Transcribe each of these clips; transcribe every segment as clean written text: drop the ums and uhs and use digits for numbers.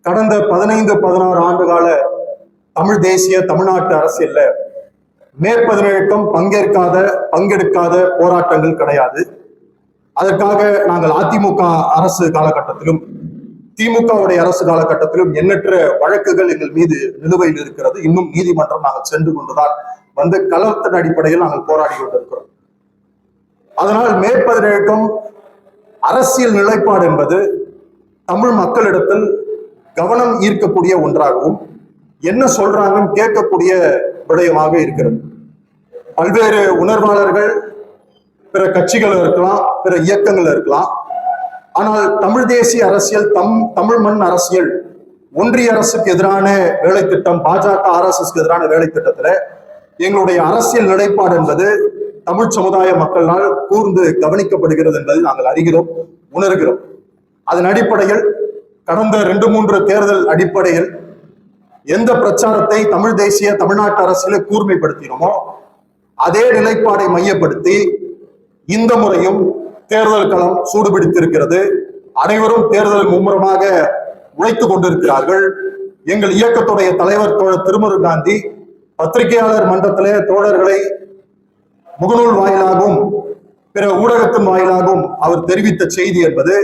கடந்த 15-16 ஆண்டு கால தமிழ் தேசிய தமிழ்நாட்டு அரசியல்ல மேற்பதினழுக்கம் பங்கெடுக்காத போராட்டங்கள் கிடையாது. அதற்காக நாங்கள் அதிமுக அரசு காலகட்டத்திலும் திமுகவுடைய அரசு காலகட்டத்திலும் எண்ணற்ற வழக்குகள் எங்கள் மீது நிலுவையில் இருக்கிறது. இன்னும் நீதிமன்றம் நாங்கள் சென்று கொண்டுதான் வந்து களத்தின் அடிப்படையில் நாங்கள் போராடி கொண்டிருக்கிறோம். அதனால் மேற்பதினழுக்கம் அரசியல் நிலைப்பாடு என்பது தமிழ் மக்களிடத்தில் கவனம் ஈர்க்கக்கூடிய ஒன்றாகவும் என்ன சொல்றாங்கன்னு கேட்கக்கூடிய விடயமாக இருக்கிறது. பல்வேறு உணர்வாளர்கள் பிற கட்சிகள் இருக்கலாம், பிற இயக்கங்கள் இருக்கலாம். ஆனால் தமிழ் தேசிய அரசியல், தமிழ் மண் அரசியல், ஒன்றிய அரசுக்கு எதிரான வேலை திட்டம், பாஜக RSSக்கு எதிரான வேலை திட்டத்துல எங்களுடைய அரசியல் நிலைப்பாடு என்பது தமிழ் சமுதாய மக்களால் கூர்ந்து கவனிக்கப்படுகிறது என்பதை நாங்கள் அறிகிறோம், உணர்கிறோம். அதன் அடிப்படையில் கடந்த 2-3 தேர்தல் அடிப்படையில் எந்த பிரச்சாரத்தை தமிழ் தேசிய தமிழ்நாட்டு அரசியலை கூர்மைப்படுத்தினோமோ அதே நிலைப்பாடை மையப்படுத்தி இந்த முறையும் தேர்தல் களம் சூடுபிடித்திருக்கிறது. அனைவரும் தேர்தல் மும்முரமாக உழைத்துக் கொண்டிருக்கிறார்கள். எங்கள் இயக்கத்துடைய தலைவர் தோழர் திருமுரு காந்தி பத்திரிகையாளர் மன்றத்திலே தோழர்களை முகநூல் வாயிலாகவும் பிற ஊடகத்தின் வாயிலாகவும் அவர் தெரிவித்த செய்தி என்பது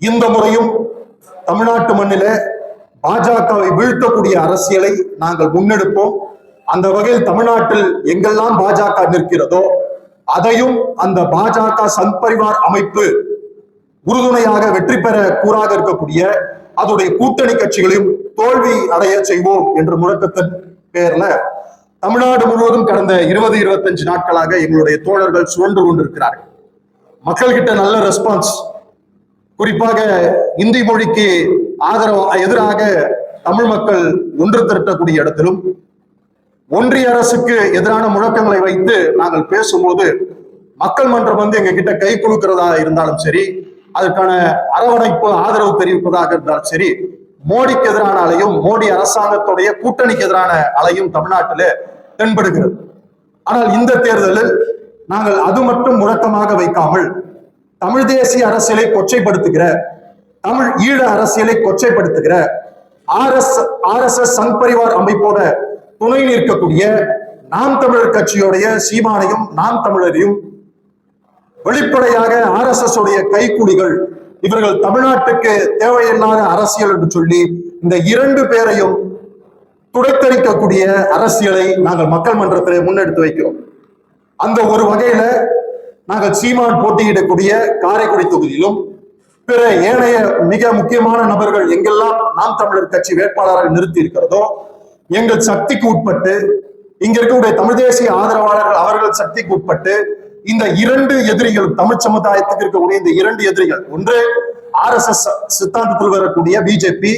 இந்த முறையும் தமிழ்நாட்டு மண்ணிலே பாஜகவை வீழ்த்தக்கூடிய அரசியலை நாங்கள் முன்னெடுப்போம். அந்த வகையில் தமிழ்நாட்டில் எங்கெல்லாம் பாஜக நிற்கிறதோ அதையும் அந்த பாஜக சங் பரிவார் அமைப்பு உறுதுணையாக வெற்றி பெற கூறாக இருக்கக்கூடிய அதோடைய கூட்டணி கட்சிகளையும் தோல்வி அடைய செய்வோம் என்ற முழக்கத்தின் பெயர்ல தமிழ்நாடு முழுவதும் கடந்த 20-25 நாட்களாக எங்களுடைய தோழர்கள் சுழன்று கொண்டிருக்கிறார்கள். மக்கள்கிட்ட நல்ல ரெஸ்பான்ஸ். குறிப்பாக இந்தி மொழிக்கு எதிராக தமிழ் மக்கள் ஒன்று திரட்டக்கூடிய இடத்திலும் ஒன்றிய அரசுக்கு எதிரான முழக்கங்களை வைத்து நாங்கள் பேசும்போது மக்கள் மன்றம் வந்து எங்க கிட்ட கை குலுக்கிறதா இருந்தாலும் சரி, அதற்கான அரவணைப்பு ஆதரவு தெரிவிப்பதாக இருந்தாலும் சரி, மோடிக்கு எதிரான அலையும் மோடி அரசாங்கத்துடைய கூட்டணிக்கு எதிரான அலையும் தமிழ்நாட்டில் தென்படுகிறது. ஆனால் இந்த தேர்தலில் நாங்கள் அது மட்டும் முழக்கமாக வைக்காமல் தமிழ் தேசிய அரசியலை கொச்சைப்படுத்துகிற, தமிழ் ஈழ அரசியலை கொச்சைப்படுத்துகிற RSS சங் பரிவார் அமைப்போட துணை நிற்கக்கூடிய நாம் தமிழர் கட்சியுடைய சீமானையும் நாம் தமிழரையும் வெளிப்படையாக RSS உடைய கைக்கூலிகள், இவர்கள் தமிழ்நாட்டுக்கு தேவையில்லாத அரசியல் என்று சொல்லி இந்த 2 பேரையும் துடைத்தறிக்கக்கூடிய அரசியலை நாங்கள் மக்கள் மன்றத்திலே முன்னெடுத்து வைக்கிறோம். அந்த ஒரு வகையில நாங்கள் சீமான் போட்டியிடக்கூடிய காரைக்குடி தொகுதியிலும் பிற ஏனைய மிக முக்கியமான நபர்கள் எங்கெல்லாம் நாம் தமிழர் கட்சி வேட்பாளராக நிறுத்தி இருக்கிறதோ எங்கள் சக்திக்கு உட்பட்டு, இங்க இருக்கக்கூடிய தமிழ் தேசிய ஆதரவாளர்கள் அவர்கள் சக்திக்கு உட்பட்டு இந்த 2 எதிரிகள், தமிழ் சமுதாயத்துக்கு இருக்கக்கூடிய இந்த 2 எதிரிகள், ஒன்று RSS சித்தாந்தத்தில் வரக்கூடிய பிஜேபி,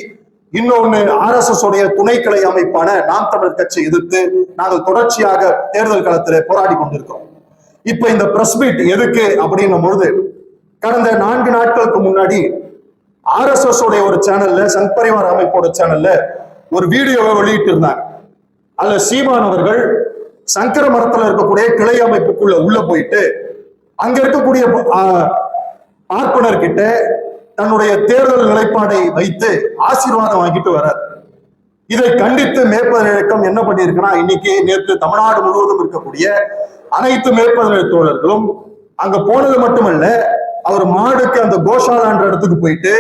இன்னொன்னு RSS உடைய துணைக்கிளை அமைப்பான நாம் தமிழர் கட்சி எதிர்த்து நாங்கள் தொடர்ச்சியாக தேர்தல் களத்தில் போராடி கொண்டிருக்கிறோம். இப்ப இந்த பிரஸ் மீட் எதுக்கு அப்படின்னும் பொழுது, கடந்த 4 நாட்களுக்கு முன்னாடி RSS உடைய ஒரு சேனல்ல, சங் பரிவார் அமைப்போட சேனல்ல ஒரு வீடியோவை வெளியிட்டு இருந்தாங்க. அதுல சீமான் அவர்கள் சங்கர மரத்துல இருக்கக்கூடிய கிளை அமைப்புக்குள்ள உள்ள போயிட்டு அங்க இருக்கக்கூடிய பார்ப்பனர்கிட்ட தன்னுடைய தேர்தல் நிலைப்பாடை வைத்து ஆசீர்வாதம் வாங்கிட்டு வர்றார். இதை கண்டித்து மேற்பதினழுக்கம் என்ன பண்ணியிருக்குன்னா, இன்னைக்கு நேற்று தமிழ்நாடு முழுவதும் இருக்கக்கூடிய அனைத்து மேற்பதினழு தோழர்களும் அங்க போனது மட்டுமல்ல, அவர் மாடுக்கு அந்த கோஷாலான்ற இடத்துக்கு போயிட்டு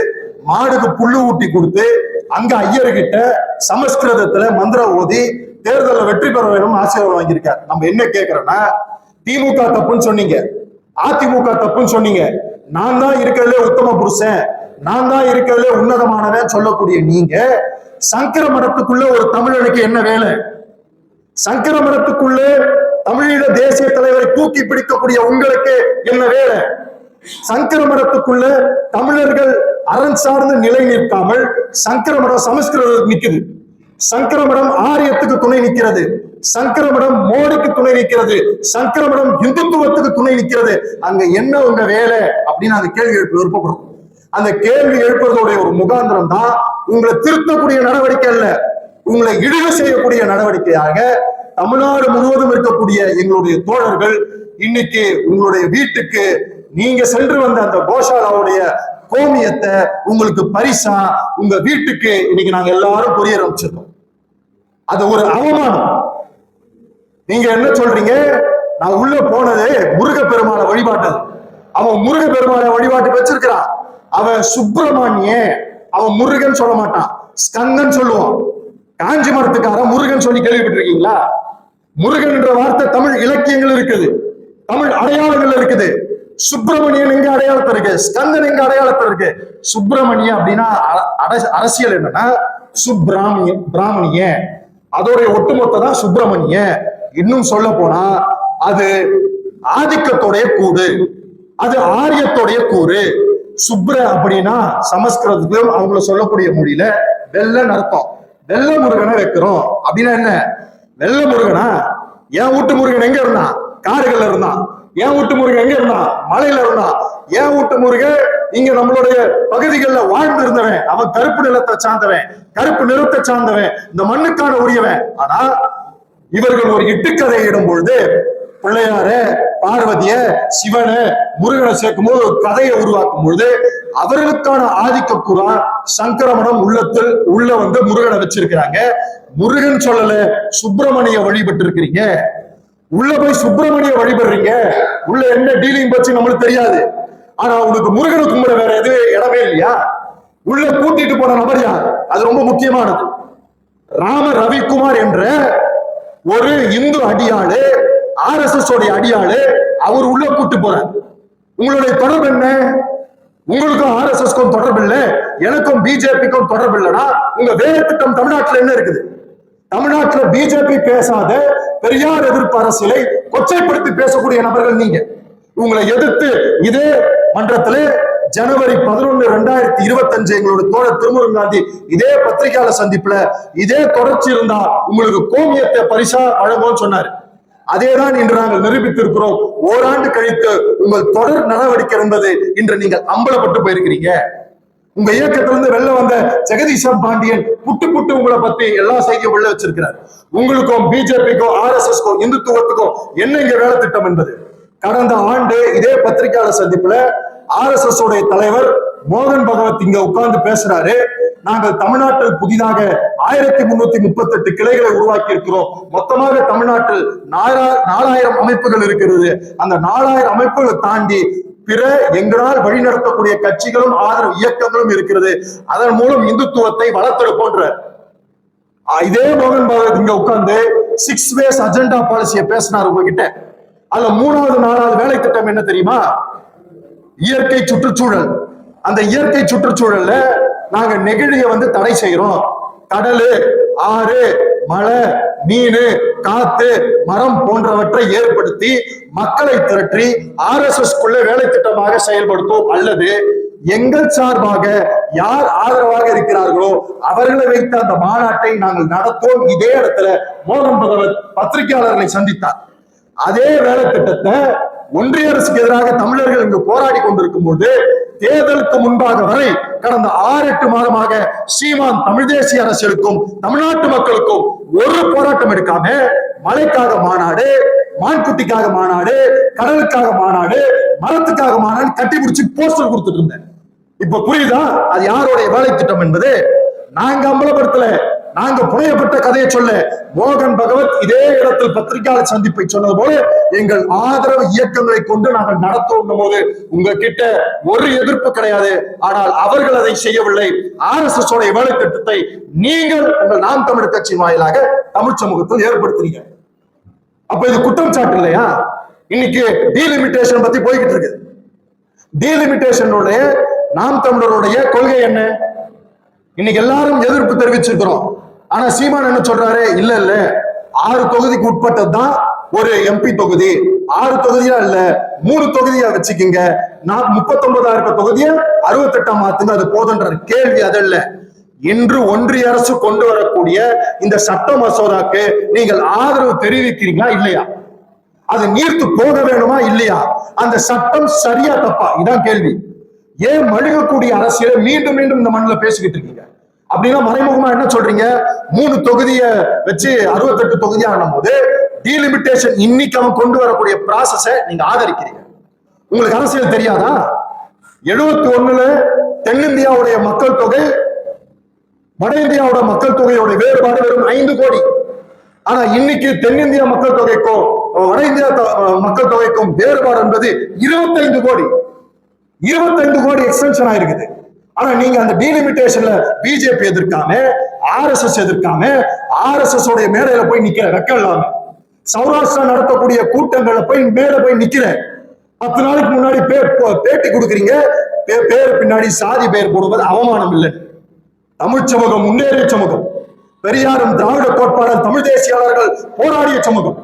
மாடுக்கு புல்லு ஊட்டி கொடுத்து அங்க ஐயர்கிட்ட சமஸ்கிருதத்துல மந்திரம் ஓதி தேர்தலில் வெற்றி பெற வேணும் ஆசீர்வாதம் வாங்கியிருக்காரு. நம்ம என்ன கேட்கிறோம்னா, திமுக தப்புன்னு சொன்னீங்க, அதிமுக தப்புன்னு சொன்னீங்க, நான் தான் இருக்கிறதுலே உத்தம புருஷன், நான் தான் இருக்கிறதுலே உன்னதமானவன் சொல்லக்கூடிய நீங்க சங்கர மடத்துக்குள்ள ஒரு தமிழனுக்கு என்ன வேலை? சங்கர மடத்துக்குள்ள தமிழீழ தேசிய தலைவரை தூக்கி பிடிக்கக்கூடிய உங்களுக்கு என்ன வேலை? சங்கர மடத்துக்குள்ள தமிழர்கள் அரண் சார்ந்து நிலை நிற்காமல் சங்கர மடம் சமஸ்கிருதம் நிற்குது, சங்கர மடம் ஆரியத்துக்கு துணை நிற்கிறது, சங்கர மடம் மோடிக்கு துணை நிற்கிறது, சங்கர மடம் இந்துத்துவத்துக்கு துணை நிற்கிறது. அங்க என்ன உங்க வேலை அப்படின்னு அந்த கேள்வி எழுப்ப விருப்பப்படும். அந்த கேள்வி எழுப்புறதுடைய ஒரு முகாந்திரம் தான் உங்களை திருத்தக்கூடிய நடவடிக்கை அல்ல, உங்களை இழிவு செய்யக்கூடிய நடவடிக்கையாக தமிழ்நாடு முழுவதும் இருக்கக்கூடிய எங்களுடைய தோழர்கள் இன்னைக்கு உங்களுடைய வீட்டுக்கு நீங்க சென்று வந்த அந்த கோஷாலாவுடைய கோமியத்தை உங்களுக்கு பரிசா உங்க வீட்டுக்கு இன்னைக்கு நாங்க எல்லாரும் கொரியர் அனுப்பிச்சிருக்கோம். அது ஒரு அவமானம். நீங்க என்ன சொல்றீங்க? நான் உள்ள போனது முருக பெருமாளை வழிபாட்டது. அவன் முருக பெருமாளை வழிபாட்டு வச்சிருக்கிறான். அவன் சுப்பிரமணிய, அவன் முருகன் சொல்ல மாட்டான், ஸ்கந்தன் சொல்லுவான். காஞ்சி மரத்துக்காரன் முருகன் சொல்லி கேள்விப்பட்டிருக்கீங்களா? முருகன் என்ற வார்த்தை தமிழ் இலக்கியங்கள் இருக்குது, தமிழ் அடையாளங்கள் இருக்குது. சுப்பிரமணியன் எங்க அடையாளத்தை இருக்கு, ஸ்கந்தன் எங்க அடையாளத்தை இருக்கு. சுப்பிரமணிய அப்படின்னா அரசியல் என்னன்னா பிராமணிய, அதோடைய ஒட்டுமொத்த தான் சுப்பிரமணிய. இன்னும் சொல்ல போனா அது ஆதிக்கத்தோடைய கூடு, அது ஆரியத்தோடைய கூறு. சுப்ர அப்படின்னா சமஸ்கிருதத்திலும் அவங்கள சொல்லக்கூடிய மொழியில வெள்ளன்னு அர்த்தம். வெள்ள முருகனை வைக்கிறோம் அப்படின்னா என்ன? வெள்ள முருகனா? என் வீட்டு முருகன் எங்க இருந்தான்? காடுகள்ல இருந்தான். என் வீட்டு முருகன் எங்க இருந்தான்? மலையில இருந்தான். என் வீட்டு முருகன் இங்க நம்மளுடைய பகுதிகளில் வாழ்ந்து இருந்தவன். அவன் கருப்பு நிலத்தை சார்ந்தவன், கருப்பு நிறத்தை சார்ந்தவன், இந்த மண்ணுக்கான உரியவன். ஆனா இவர்கள் ஒரு இட்டுக்கதை இடும் பொழுது பிள்ளையார, பார்வதிய, சிவன, முருகனை சேர்க்கும் போது ஒரு கதையை உருவாக்கும் பொழுது அவர்களுக்கான ஆதிக்க கூறா சங்கரமணம் உள்ளத்தில் உள்ள வந்து முருகனை வச்சிருக்கிறாங்க. முருகன் சொல்லல, சுப்பிரமணிய வழிபட்டு இருக்கிறீங்க. உள்ள போய் சுப்பிரமணிய வழிபடுறீங்க. உள்ள என்ன டீலிங் பச்சு நம்மளுக்கு தெரியாது. ஆனா உனக்கு முருகனை கும்பிட வேற எது இடமே இல்லையா? உள்ள கூட்டிட்டு போன நபர் யார்? அது ரொம்ப முக்கியமானது. ராம ரவிக்குமார் என்ற ஒரு இந்து அடியாளு, RSS உடைய அடியாளு, அவர் உள்ள கூட்டு போறார். உங்களுடைய தொடர்பு என்ன? உங்களுக்கும் RSSக்கும் தொடர்பு இல்லை, எனக்கும் பிஜேபிக்கும் தொடர்பு இல்லைன்னா உங்க வேலை திட்டம் தமிழ்நாட்டில் என்ன இருக்குது? தமிழ்நாட்டில் பிஜேபி பேசாத பெரியார் எதிர்ப்பு அரசியலை கொச்சைப்படுத்தி பேசக்கூடிய நபர்கள் நீங்க. உங்களை எதிர்த்து இதே மன்றத்திலே ஜனவரி 11, 2025 எங்களோட தோழர் திருமுருகன் காந்தி இதே பத்திரிகையாளர் சந்திப்புல இதே தொடர்ச்சி இருந்தா உங்களுக்கு கோமியத்தை பரிசா வழங்கும்னு சொன்னாரு. அதேதான் இன்று நாங்கள் நிரூபித்திருக்கிறோம். ஓராண்டு கழித்து உங்கள் தொடர் நடவடிக்கை என்பது இன்று நீங்கள் அம்பலப்பட்டு போயிருக்கிறீங்க. உங்க இயக்கத்திலிருந்து வெளில வந்த ஜெகதீசன் பாண்டியன் புட்டு உங்களை பத்தி எல்லா செய்தியும் உள்ள வச்சிருக்கிறார். உங்களுக்கும் பிஜேபிக்கும் RSSக்கும் இந்துத்துவத்துக்கும் என்ன இங்க வேலை திட்டம் என்பது. கடந்த ஆண்டு இதே பத்திரிகையாளர் சந்திப்புல RSS உடைய தலைவர் மோகன் பகவத் இங்க உட்கார்ந்து பேசுறாரு. நாங்கள் தமிழ்நாட்டில் புதிதாக 1338 கிளைகளை உருவாக்கி இருக்கிறோம். மொத்தமாக தமிழ்நாட்டில் 4000 அமைப்புகள் இருக்கிறது. அந்த 4000 அமைப்புகளை தாண்டி பிற எங்களால் வழிநடத்தக்கூடிய கட்சிகளும் ஆதரவு இயக்கங்களும் இருக்கிறது. அதன் மூலம் இந்துத்துவத்தை வளர்த்தெடுப்போன்ற இதே மோகன் பகவத் இங்க உட்கார்ந்து 6 ways அஜெண்டா பாலிசியை பேசினார் உங்ககிட்ட. அதுல 3வது 4வது வேலை திட்டம் என்ன தெரியுமா? இயற்கை சுற்றுச்சூழல். அந்த இயற்கை சுற்றுச்சூழல்ல நாங்க நெகிழிய வந்து தடை செய்யறோம். கடலு, ஆறு, மலை, மீன், காத்து, மரம் போன்றவற்றை ஏற்படுத்தி மக்களை திரட்டி RSSக்குள்ள வேலை திட்டமாக செயல்படுத்தும். அல்லது எங்கள் சார்பாக யார் ஆதரவாக இருக்கிறார்களோ அவர்களை வைத்து அந்த மாநாட்டை நாங்கள் நடத்துவோம். இதே இடத்துல மோகன் பகவத் பத்திரிகையாளர்களை சந்தித்தார். அதே வேலை திட்டத்தை ஒன்றிய அரசுக்கு எதிராக தமிழர்கள் இங்கு போராடி கொண்டிருக்கும் போது தேர்தலுக்கு முன்பாக வரை கடந்த 6-8 மாதமாக சீமான் தமிழ் தேசிய அரசியலுக்கும் தமிழ்நாட்டு மக்களுக்கும் ஒரு போராட்டம் எடுக்காம மலைக்காக மாநாடு, மான்குட்டிக்காக மாநாடு, கடலுக்காக மாநாடு, மரத்துக்காக மாநாடு கட்டி பிடிச்சி போஸ்டர் கொடுத்துட்டு இருந்தேன். இப்ப புரியுதா அது யாருடைய வேலை திட்டம் என்பது? நாங்க அம்பலப்படுத்தல, நாங்க புனையப்பட்ட கதையை சொல்ல. மோகன் பகவத் இதே இடத்தில் பத்திரிகையாளர் சந்திப்பை சொன்னது போல எங்கள் ஆதரவு இயக்கங்களை கொண்டு நாங்கள் நடத்தும் போது உங்ககிட்ட ஒரு எதிர்ப்பு கிடையாது. ஆனால் அவர்கள் அதை செய்யவில்லை. RSS உடைய வேலை திட்டத்தை நீங்கள் உங்கள் நாம் தமிழர் கட்சி வாயிலாக தமிழ் சமூகத்தில் ஏற்படுத்துறீங்க. அப்ப இது குற்றம் சாட்டு இல்லையா? இன்னைக்கு டீலிமிட்டேஷன் பத்தி போய்கிட்டு இருக்கு. டீலிமிட்டேஷனுடைய நாம் தமிழருடைய கொள்கை என்ன? இன்னைக்கு எல்லாரும் எதிர்ப்பு தெரிவிச்சிருக்கிறோம். ஆனா சீமான் என்ன சொல்றாரு? இல்ல 6 தொகுதிக்கு உட்பட்டதுதான் ஒரு MP தொகுதி. 6 தொகுதியா இல்ல 3 தொகுதியா வச்சுக்கிங்க. 39,000 தொகுதியை 68 மாத்துங்க, அது போதுன்ற கேள்வி அதல்ல. இன்று ஒன்றிய அரசு கொண்டு வரக்கூடிய இந்த சட்ட மசோதாக்கு நீங்கள் ஆதரவு தெரிவிக்கிறீங்களா இல்லையா? அது நீர்த்து போக வேணுமா இல்லையா? அந்த சட்டம் சரியா தப்பா? இதான் கேள்வி. ஏன் மழுகக்கூடிய அரசியலை மீண்டும் மீண்டும் இந்த மண்ணில் பேசிக்கிட்டு இருக்கீங்க? அப்படின்னா மறைமுகமா என்ன சொல்றீங்க? 3 தொகுதியை வச்சு 68 தொகுதியா ஆனும் போது டீலிமிட்டேஷன் இன்னைக்கு அவன் கொண்டு வரக்கூடிய ப்ராசஸை நீங்க ஆதரிக்கிறீங்க. உங்களுக்கு அரசியல் தெரியாதா? 71 தென்னிந்தியாவுடைய மக்கள் தொகை வட இந்தியாவோட மக்கள் தொகையோட வேறுபாடு வெறும் 5 கோடி. ஆனா இன்னைக்கு தென்னிந்திய மக்கள் தொகைக்கும் வட இந்தியா மக்கள் தொகைக்கும் வேறுபாடு என்பது 25 கோடி. 25 கோடி எக்ஸ்டென்ஷன் ஆயிருக்குது. ஆனா நீங்க அந்த டீலிமிட்டேஷன்ல பிஜேபி எதிர்க்காம, ஆர்எஸ்எஸ் எதிர்க்காம, ஆர்எஸ்எஸ் உடைய மேடையில போய் நிக்கிற வெக்கம் இல்லாம, சௌராஷ்டிரா நடத்தக்கூடிய கூட்டங்கள்ல போய் மேல போய் நிக்கிற 10 நாளைக்கு முன்னாடி பேட்டி கொடுக்குறீங்க. பேர் பின்னாடி சாதி பெயர் போடுவது அவமானம் இல்லை. தமிழ் சமூகம் முன்னேறிய சமூகம். பெரியாரும் திராவிட கோட்பாளர் தமிழ் தேசியாளர்கள் போராடிய சமூகம்.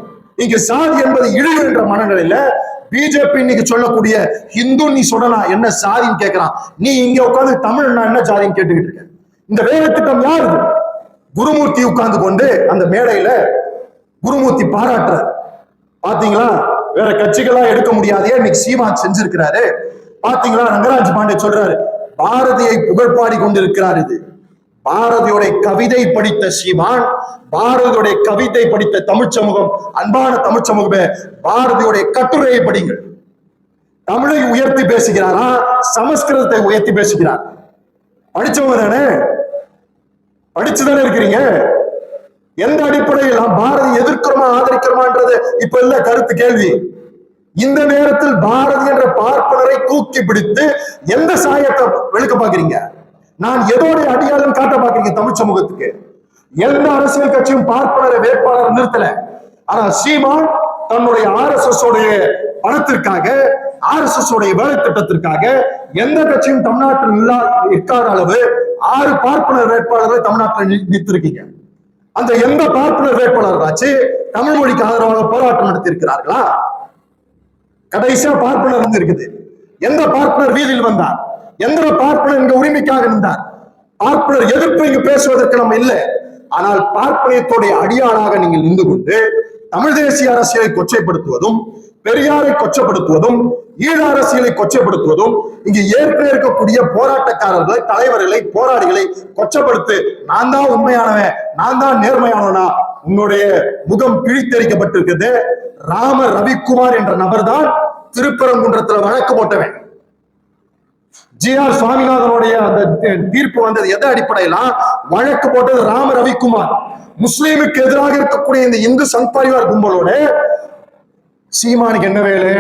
இங்கு சாதி என்பது இழிவு என்ற மனநிலையில பிஜேபி இன்னைக்கு சொல்லக்கூடிய ஹிந்து நீ சொல்லனா என்ன சாதின்னு கேட்கிறான். நீ இங்க உட்காந்து தமிழ்னா என்ன சாதின்னு கேட்டுக்கிட்டு இருக்க. இந்த வேலை திட்டம் யாரு? குருமூர்த்தி உட்கார்ந்து கொண்டு அந்த மேடையில குருமூர்த்தி பாராட்டுற பாத்தீங்களா, வேற கட்சிகளா எடுக்க முடியாதே இன்னைக்கு சீமான் செஞ்சிருக்கிறாரு. பாத்தீங்களா, ரங்கராஜ் பாண்டே சொல்றாரு பாரதியை புகழ்பாடி கொண்டிருக்கிறார். இது பாரதியோட கவிதை படித்த சீமான், பாரதியோடைய கவிதை படித்த தமிழ் சமூகம். அன்பான தமிழ் சமூகமே, பாரதியோடைய கட்டுரையை படிங்கள். தமிழை உயர்த்தி பேசுகிறாரா, சமஸ்கிருதத்தை உயர்த்தி பேசுகிறார்? படிச்சவங்க தானே, படிச்சுதானே இருக்கிறீங்க. எந்த அடிப்படையில் பாரதி எதிர்க்கிறோமா ஆதரிக்கிறோமான்றது இப்ப இல்ல கருத்து கேள்வி. இந்த நேரத்தில் பாரதி என்ற பார்ப்பனரை தூக்கி பிடித்து எந்த சாயத்தை வெளுக்க பாக்குறீங்க? நான் எதோடைய அடியாளம் காட்ட பாக்குறீங்க? தமிழ் சமூகத்துக்கு எந்த அரசியல் கட்சியும் பார்ப்பனரை வேட்பாளர் நிறுத்தல. ஆனா சீமான் தன்னுடைய ஆர்எஸ்எஸ் உடைய பணத்திற்காக, ஆர்எஸ்எஸ் உடைய வேலை திட்டத்திற்காக எந்த கட்சியும் தமிழ்நாட்டில் இருக்காத அளவு 6 பார்ப்பனர் வேட்பாளர்களை தமிழ்நாட்டில் நிறுத்திருக்கீங்க. அந்த எந்த பார்ப்பனர் வேட்பாளராச்சு தமிழ் மொழிக்கு ஆதரவாக போராட்டம் நடத்தி இருக்கிறார்களா? கடைசியா பார்ப்பனர் இருந்து இருக்குது. எந்த பார்ப்பனர் வீதியில் வந்தார்? எந்த பார்ப்பனர் இங்க உரிமைக்காக இருந்தார்? பார்ப்பனர் எதிர்ப்பு இங்கு பேசுவதற்கு நம்ம இல்லை. ஆனால் பார்ப்பனியத்துடைய அடியாளாக நீங்கள் நின்று கொண்டு தமிழ் தேசிய அரசியலை கொச்சைப்படுத்துவதும், பெரியாரை கொச்சப்படுத்துவதும், ஈழ அரசியலை கொச்சைப்படுத்துவதும், இங்கு ஏற்கனவே இருக்கக்கூடிய போராட்டக்காரர்களை, தலைவர்களை, போராளிகளை கொச்சப்படுத்து நான் தான் உண்மையானவன், நான் தான் நேர்மையானவனா, உன்னுடைய முகம் கிழித்தரிக்கப்பட்டிருக்கிறது. ராம ரவிக்குமார் என்ற நபர் தான் திருப்பரங்குன்றத்துல வழக்கு போட்டவன். ஜி.ஆர். சுவாமிநாதனுடைய அந்த தீர்ப்பு வந்தது எந்த அடிப்படையில? வழக்கு போட்டது ராம ரவிக்குமார். முஸ்லீமுக்கு எதிராக இருக்கக்கூடிய இந்த இந்து சங் பரிவார் கும்பலோட சீமானுக்கு என்ன வேலை?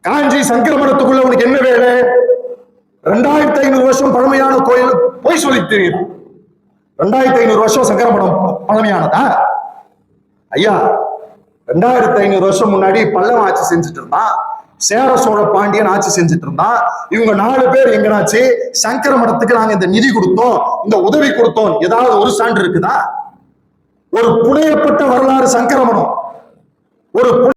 காஞ்சி சங்கரமடத்துக்குள்ள உனக்கு என்ன வேலை? 2500 வருஷம் பழமையான கோயில் போய் சொல்லி தெரியுது. 2500 வருஷம் சங்கரமடம் பழமையானதா? ஐயா, 2500 வருஷம் முன்னாடி பல்லவன் ஆட்சி செஞ்சுட்டு இருந்தான், சேர சோழ பாண்டியன் ஆட்சி செஞ்சுட்டு இருந்தான். இவங்க 4 பேர் எங்கனாச்சு சங்கர மடத்துக்கு நாங்க இந்த நிதி கொடுத்தோம், இந்த உதவி கொடுத்தோம், ஏதாவது ஒரு சான்று இருக்குதா? ஒரு புனையப்பட்ட வரலாறு